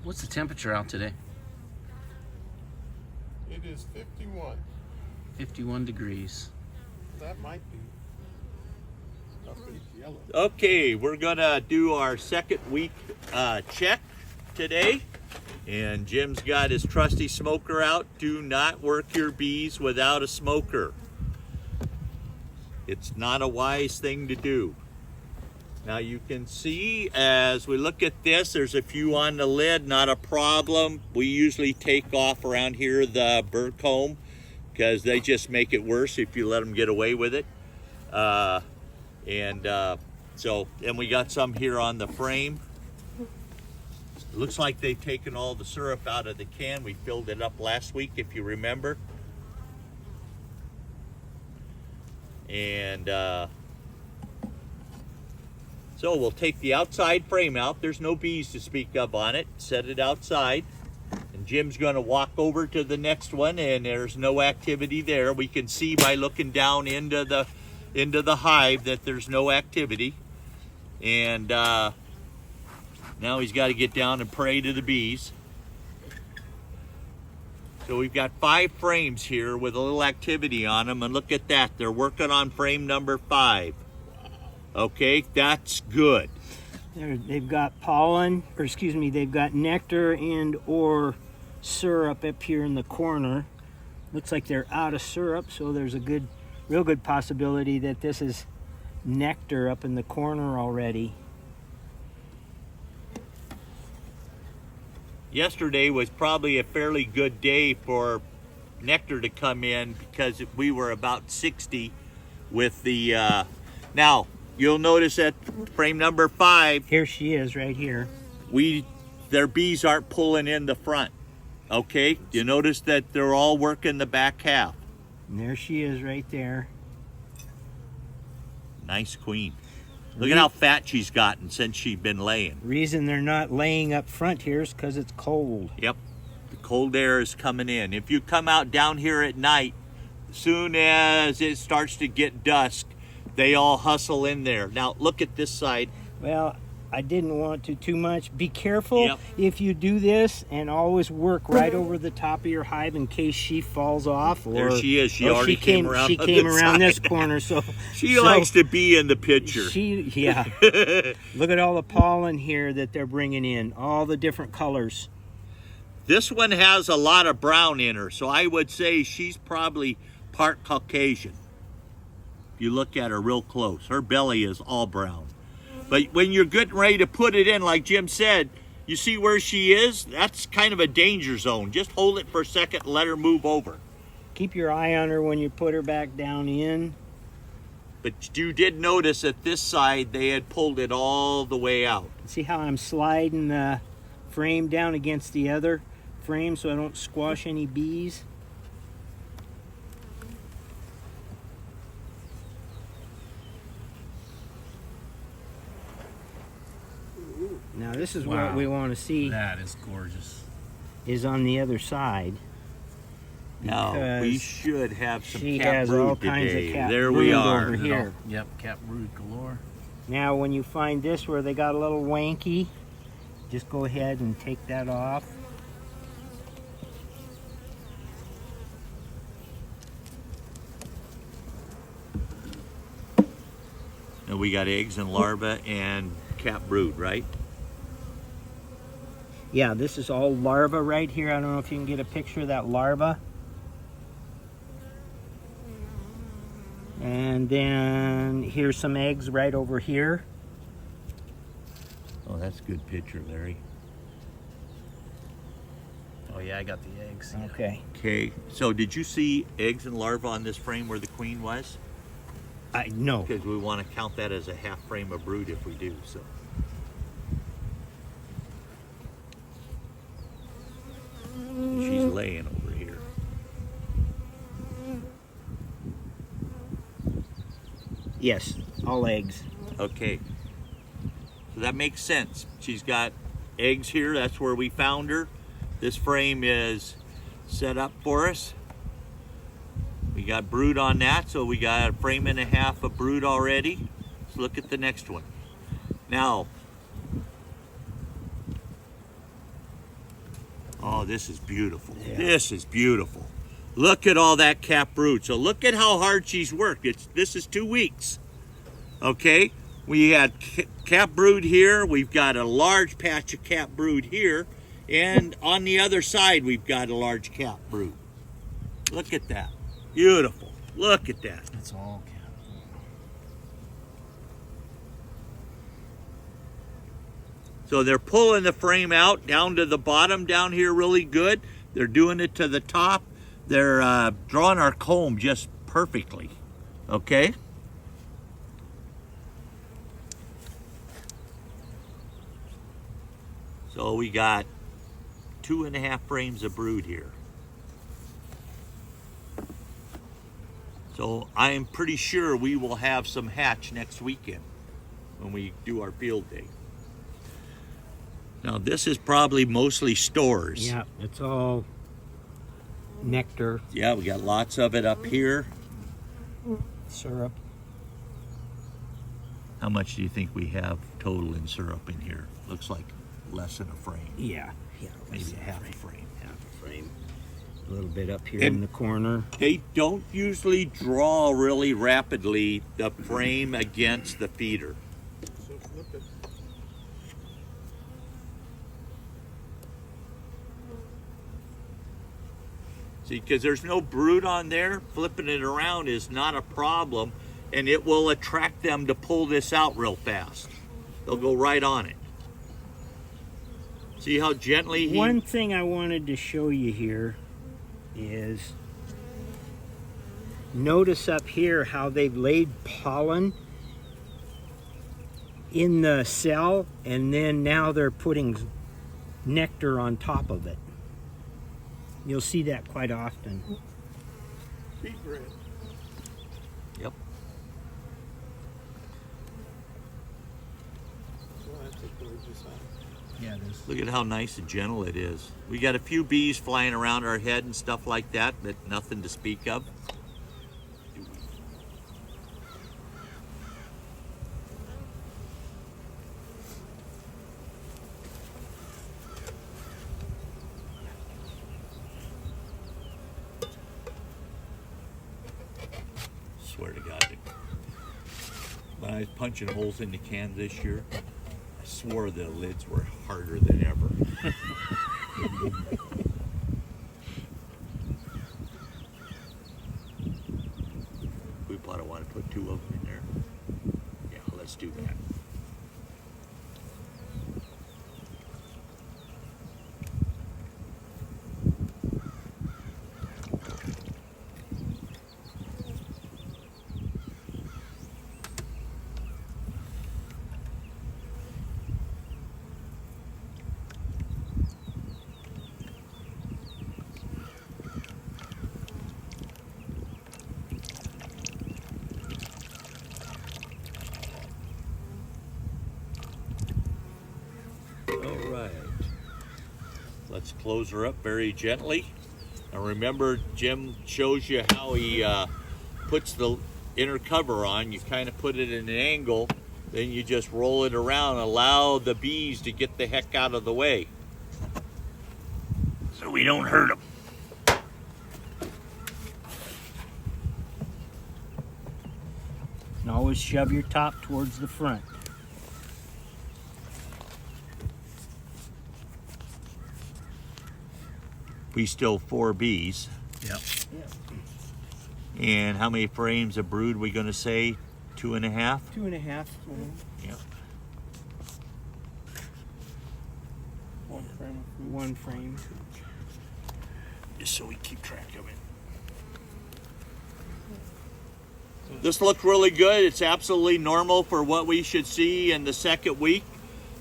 What's the temperature out today? It is 51. 51 degrees. That might be. It's yellow. Okay, we're gonna do our second week check today. And Jim's got his trusty smoker out. Do not work your bees without a smoker. It's not a wise thing to do. Now you can see as we look at this, there's a few on the lid, not a problem. We usually take off around here the burr comb because they just make it worse if you let them get away with it. So we got some here on the frame. It looks like they've taken all the syrup out of the can. We filled it up last week, if you remember. And so we'll take the outside frame out. There's no bees to speak of on it. Set it outside. And Jim's gonna walk over to the next one, and there's no activity there. We can see by looking down into the hive that there's no activity. And now he's got to get down and pray to the bees. So we've got 5 frames here with a little activity on them, and look at that. They're working on frame number 5. Okay, that's good. They've got pollen, or excuse me, they've got nectar and or syrup up here in the corner. Looks like they're out of syrup, so there's a real good possibility that this is nectar up in the corner already. Yesterday was probably a fairly good day for nectar to come in because we were about 60 with the, now you'll notice at frame number 5. Here she is right here. Their bees aren't pulling in the front, okay? You notice that they're all working the back half. And there she is right there. Nice queen. Look at how fat she's gotten since she's been laying. Reason they're not laying up front here is because it's cold. Yep, the cold air is coming in. If you come out down here at night, as soon as it starts to get dusk, they all hustle in there. Now look at this side. Well, I didn't want to too much. Be careful Yep. if you do this, and always work right over the top of your hive in case she falls off. Or, There she is. She already came around. She on came this around this side. corner, so She likes to be in the picture. Yeah. Look at all the pollen here that they're bringing in, all the different colors. This one has a lot of brown in her, so I would say she's probably part Caucasian. If you look at her real close, her belly is all brown. But when you're getting ready to put it in, like Jim said, you see where she is? That's kind of a danger zone. Just hold it for a second and let her move over. Keep your eye on her when you put her back down in. But you did notice at this side, they had pulled it all the way out. See how I'm sliding the frame down against the other frame so I don't squash any bees? Now this is Wow. what we want to see That is gorgeous. is on the other side. Now, we Because should have some she cat has brood all today. kinds of cat There brood we over are. here. Yep, cat brood galore. Now when you find this where they got a little wanky, just go ahead and take that off. And we got eggs and larvae and cat brood, right? Yeah, this is all larva right here. I don't know if you can get a picture of that larva. And then here's some eggs right over here. Oh, that's a good picture, Larry. Oh yeah, I got the eggs. Yeah. Okay. Okay, so did you see eggs and larvae on this frame where the queen was? No. Because we want to count that as a half frame of brood if we do, so. She's laying over here. Yes, all eggs. Okay, so that makes sense. She's got eggs here, that's where we found her. This frame is set up for us. We got brood on that, so we got a frame and a half of brood already. Let's look at the next one. Now, Oh, this is beautiful. Yeah. This is beautiful. Look at all that cap brood. So look at how hard she's worked. This is 2 weeks. Okay, we had cap brood here. We've got a large patch of cap brood here. And on the other side, we've got a large cap brood. Look at that. Beautiful. Look at that. That's all cap. So they're pulling the frame out down to the bottom down here really good. They're doing it to the top. They're drawing our comb just perfectly. Okay? So we got 2.5 frames of brood here. So I am pretty sure we will have some hatch next weekend when we do our field day. Now this is probably mostly stores. Yeah, it's all nectar, Yeah, we got lots of it up here. syrup. How much do you think we have total in syrup in here? Looks like less than a frame. Yeah, Maybe a half a frame. half a frame. A little bit up here And- in the corner. They don't usually draw really rapidly the frame against the feeder. So flip it. See, because there's no brood on there, flipping it around is not a problem, and it will attract them to pull this out real fast. They'll go right on it. See how gently he... One thing I wanted to show you here is notice up here how they've laid pollen in the cell, and then now they're putting nectar on top of it. You'll see that quite often. Deep red. Yep. Well, that's a gorgeous eye. Yeah, it is. Look at how nice and gentle it is. We got a few bees flying around our head and stuff like that, but nothing to speak of. Swear to God, when I was punching holes in the can this year, I swore the lids were harder than ever. We probably want to put 2 of them in there. Yeah, let's do that. All right. Let's close her up very gently. And remember, Jim shows you how he puts the inner cover on. You kind of put it in an angle, then you just roll it around, allow the bees to get the heck out of the way so we don't hurt them. And always shove your top towards the front. We still 4 bees. Yep. And how many frames of brood we going to say? 2.5? 2.5. Yep. One frame. Just so we keep track of it. This looks really good. It's absolutely normal for what we should see in the second week.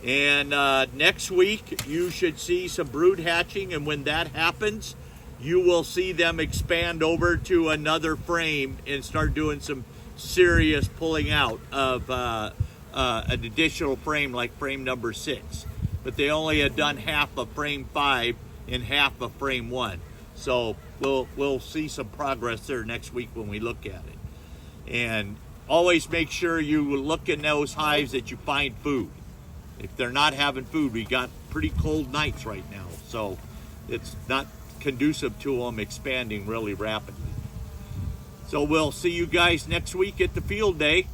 And next week, you should see some brood hatching. And when that happens, you will see them expand over to another frame and start doing some serious pulling out of an additional frame like frame number 6. But they only had done half of frame 5 and half of frame 1. So we'll see some progress there next week when we look at it. And always make sure you look in those hives that you find food. If they're not having food, we got pretty cold nights right now. So it's not conducive to them expanding really rapidly. So we'll see you guys next week at the field day.